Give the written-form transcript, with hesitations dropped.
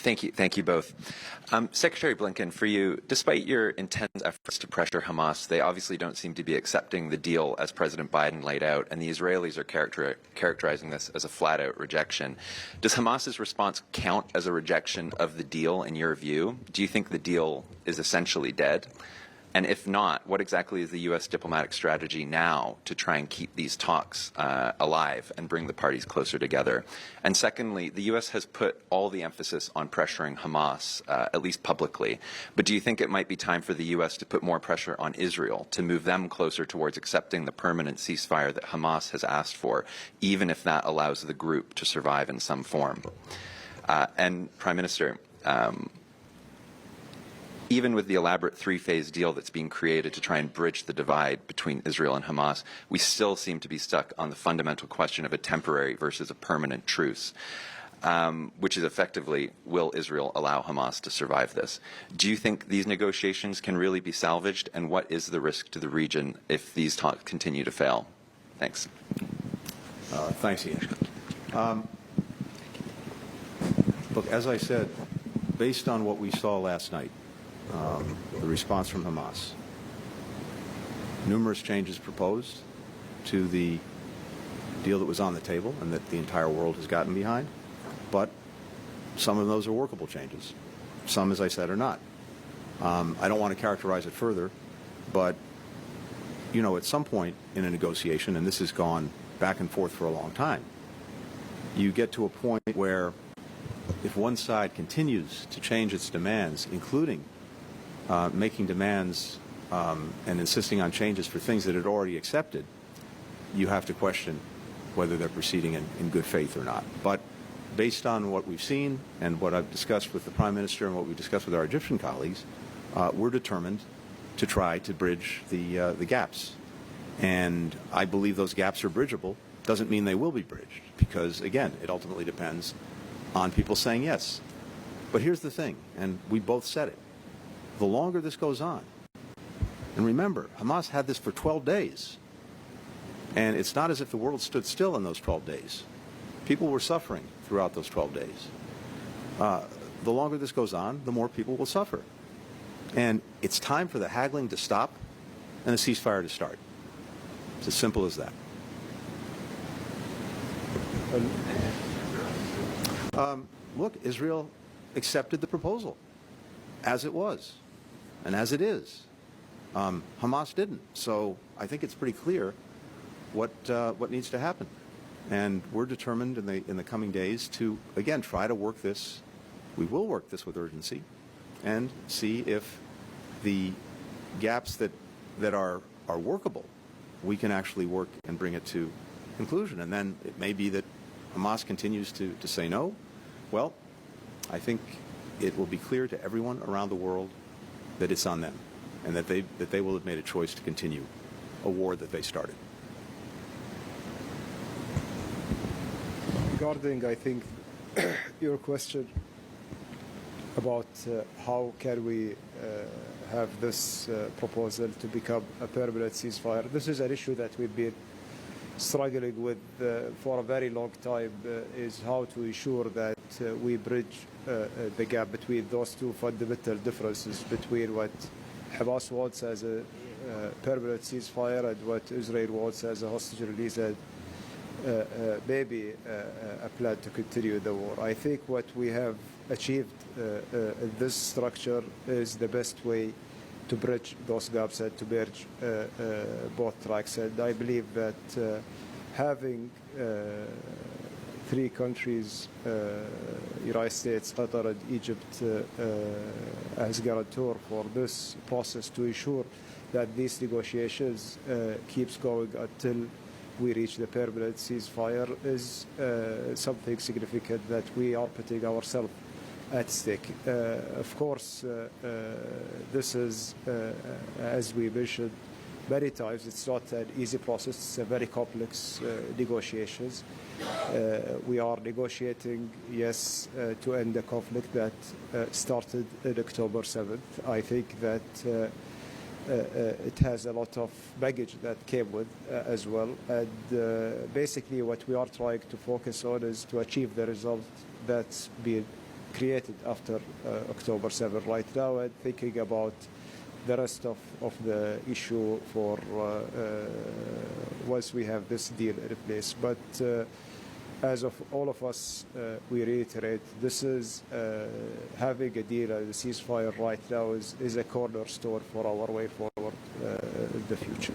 Thank you both. Secretary Blinken, for you, despite your intense efforts to pressure Hamas, they obviously don't seem to be accepting the deal as President Biden laid out, and the Israelis are characterizing this as a flat-out rejection. Does Hamas's response count as a rejection of the deal in your view? Do you think the deal is essentially dead? And if not, what exactly is the U.S. diplomatic strategy now to try and keep these talks alive and bring the parties closer together? And secondly, the U.S. has put all the emphasis on pressuring Hamas, at least publicly. But do you think it might be time for the U.S. to put more pressure on Israel to move them closer towards accepting the permanent ceasefire that Hamas has asked for, even if that allows the group to survive in some form? And Prime Minister, even with the elaborate three-phase deal that's being created to try and bridge the divide between Israel and Hamas, we still seem to be stuck on the fundamental question of a temporary versus a permanent truce, which is effectively, will Israel allow Hamas to survive this? Do you think these negotiations can really be salvaged, and what is the risk to the region if these talks continue to fail? Thanks. Thanks, Ian. Look, as I said, based on what we saw last night, the response from Hamas, numerous changes proposed to the deal that was on the table and that the entire world has gotten behind, but some of those are workable changes. Some, as I said, are not. I don't want to characterize it further, but, you know, at some point in a negotiation, and this has gone back and forth for a long time, you get to a point where if one side continues to change its demands, including making demands and insisting on changes for things that it already accepted, you have to question whether they're proceeding in good faith or not. But based on what we've seen and what I've discussed with the Prime Minister and what we've discussed with our Egyptian colleagues, we're determined to try to bridge the gaps. And I believe those gaps are bridgeable. Doesn't mean they will be bridged, because, again, it ultimately depends on people saying yes. But here's the thing, and we both said it. The longer this goes on, and remember, Hamas had this for 12 days, and it's not as if the world stood still in those 12 days. People were suffering throughout those 12 days. The longer this goes on, the more people will suffer. And it's time for the haggling to stop and a ceasefire to start. It's as simple as that. Look, Israel accepted the proposal as it was and as it is. Hamas didn't. So I think it's pretty clear what needs to happen. And we're determined in the coming days to, again, try to work this. We will work this with urgency and see if the gaps that are workable, we can actually work and bring it to conclusion. And then it may be that Hamas continues to say no. Well, I think it will be clear to everyone around the world that it's on them and that they will have made a choice to continue a war that they started. Regarding, I think, your question about how can we have this proposal to become a permanent ceasefire, this is an issue that we've been struggling with for a very long time, is how to ensure that we bridge the gap between those two fundamental differences between what Hamas wants as a permanent ceasefire and what Israel wants as a hostage release and maybe a plan to continue the war. I think what we have achieved in this structure is the best way to bridge those gaps and to merge both tracks. And I believe that having three countries, United States, Qatar, and Egypt, as guarantor for this process to ensure that these negotiations keeps going until we reach the permanent ceasefire is something significant that we are putting ourselves at stake. Of course, this is, as we mentioned many times, it's not an easy process. It's a very complex negotiations. We are negotiating, yes, to end the conflict that started on October 7th. I think that it has a lot of baggage that came with as well. And basically what we are trying to focus on is to achieve the result that's been created after October 7. Right now, I'm thinking about the rest of the issue for once we have this deal in place. But as of all of us, we reiterate, this is having a deal, a ceasefire right now is a cornerstone for our way forward in the future.